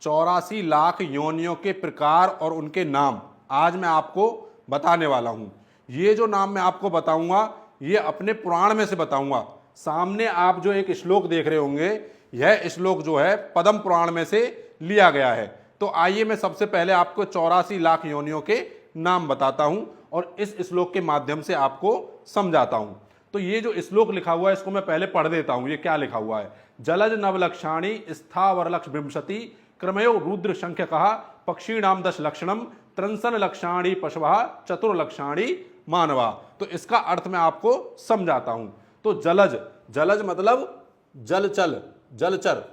84 लाख योनियों के प्रकार और उनके नाम आज मैं आपको बताने वाला हूं। ये जो नाम मैं आपको बताऊंगा ये अपने पुराण में से बताऊंगा। सामने आप जो एक श्लोक देख रहे होंगे, यह श्लोक जो है पद्म पुराण में से लिया गया है। तो आइए मैं सबसे पहले आपको 84 लाख योनियों के नाम बताता हूं और इस श्लोक के माध्यम से आपको समझाता हूं। तो ये जो श्लोक लिखा हुआ है इसको मैं पहले पढ़ देता हूं। ये क्या लिखा हुआ है? जलज नवलक्षाणी स्थावर लक्ष विंशति क्रमयो रुद्र संख्य कहा पक्षीणाम 10 लक्षणम त्रंसन लक्षाणी पशवा चतुर्लक्षाणी मानवा। तो इसका अर्थ मैं आपको समझाता हूं। तो जलज, जलज मतलब जलचल, जलचर,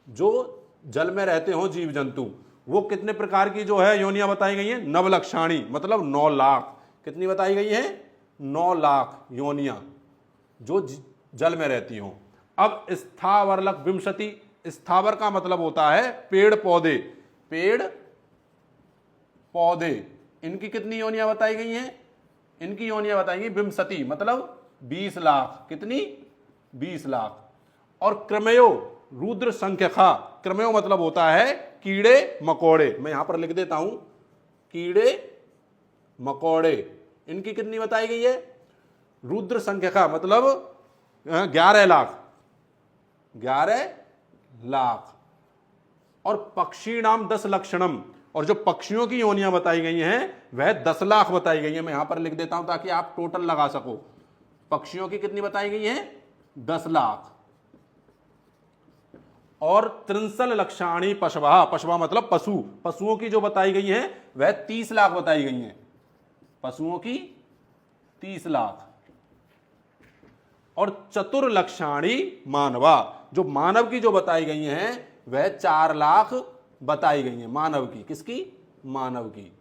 जो जल में रहते हो जीव जंतु, वो कितने प्रकार की जो है योनियां बताई गई हैं? नवलक्षाणी मतलब 9 लाख। कितनी बताई गई है? 9 लाख योनियां जो जल में रहती हो। अब स्थावरलक विंशति, स्थावर का मतलब होता है पेड़ पौधे, पेड़ पौधे, इनकी कितनी योनियां बताई गई हैं? इनकी योनियां बताई गई विंशति मतलब 20 लाख। कितनी? 20 लाख। और क्रमयो रुद्र संख्यका, क्रमयो मतलब होता है कीड़े मकोड़े, मैं यहां पर लिख देता हूं कीड़े मकोड़े, इनकी कितनी बताई गई है? रुद्र संख्यका मतलब 11 लाख, 11 लाख। और पक्षी नाम 10 लक्षणम, और जो पक्षियों की योनियां बताई गई हैं वह 10 लाख बताई गई हैं। मैं यहां पर लिख देता हूं ताकि आप टोटल लगा सको। पक्षियों की कितनी बताई गई है? 10 लाख। और त्रिंसल लक्षाणी पशवा, पशवा मतलब पशु, पशुओं की जो बताई गई है वह 30 लाख बताई गई हैं। पशुओं की 30 लाख। और चतुर्लक्षाणी मानवा, जो मानव की जो बताई गई हैं वह 4 लाख बताई गई हैं। मानव की, किसकी? मानव की।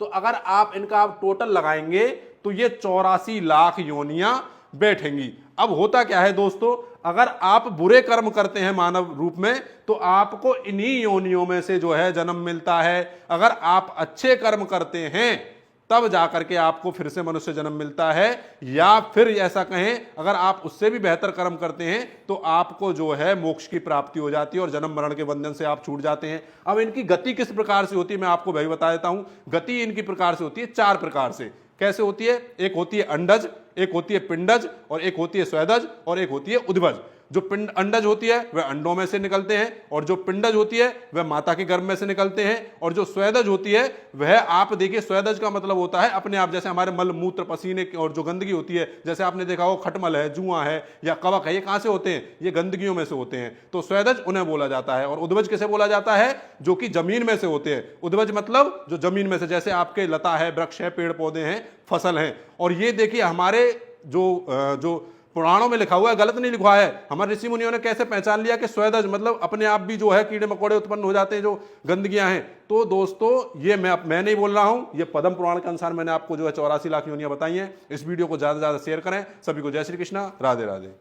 तो अगर आप इनका टोटल लगाएंगे तो ये 84 लाख योनियां बैठेंगी। अब होता क्या है दोस्तों, अगर आप बुरे कर्म करते हैं मानव रूप में तो आपको इन्हीं योनियों में से जो है जन्म मिलता है। अगर आप अच्छे कर्म करते हैं तब जाकर के आपको फिर से मनुष्य जन्म मिलता है, या फिर ऐसा कहें अगर आप उससे भी बेहतर कर्म करते हैं तो आपको जो है मोक्ष की प्राप्ति हो जाती है और जन्म मरण के बंधन से आप छूट जाते हैं। अब इनकी गति किस प्रकार से होती है मैं आपको भाई बता देता हूं। गति इनकी प्रकार से होती है 4 प्रकार से। कैसे होती है? एक होती है अंडज, एक होती है पिंडज, और एक होती है स्वेदज, और एक होती है उद्भज। जो अंडज होती है वह अंडों में से निकलते हैं, और जो पिंडज होती है वह माता के गर्भ में से निकलते हैं, और जो स्वेदज होती है वह आप देखिए, स्वेदज का मतलब होता है अपने आप, जैसे हमारे मल मूत्र पसीने और जो गंदगी होती है, जैसे आपने देखा हो खटमल है, जुआ है या कवक है, ये कहां से होते हैं? ये गंदगियों में से होते हैं। तो स्वेदज उन्हें बोला जाता है। और उद्भज किसे बोला जाता है? जो कि जमीन में से होते हैं। उद्भज मतलब जो जमीन में से, जैसे आपके लता है, वृक्ष है, पेड़ पौधे हैं, फसल हैं। और ये देखिए हमारे जो पुराणों में लिखा हुआ है गलत नहीं लिखा है। हमारे ऋषि मुनियों ने कैसे पहचान लिया कि स्वेदज मतलब अपने आप भी जो है कीड़े मकोड़े उत्पन्न हो जाते हैं जो गंदगियां हैं। तो दोस्तों ये मैं नहीं बोल रहा हूं, ये पद्म पुराण के अनुसार मैंने आपको जो है 84 लाख योनियां बताई हैं। इस वीडियो को ज्यादा से ज्यादा शेयर करें। सभी को जय श्री कृष्णा, राधे राधे।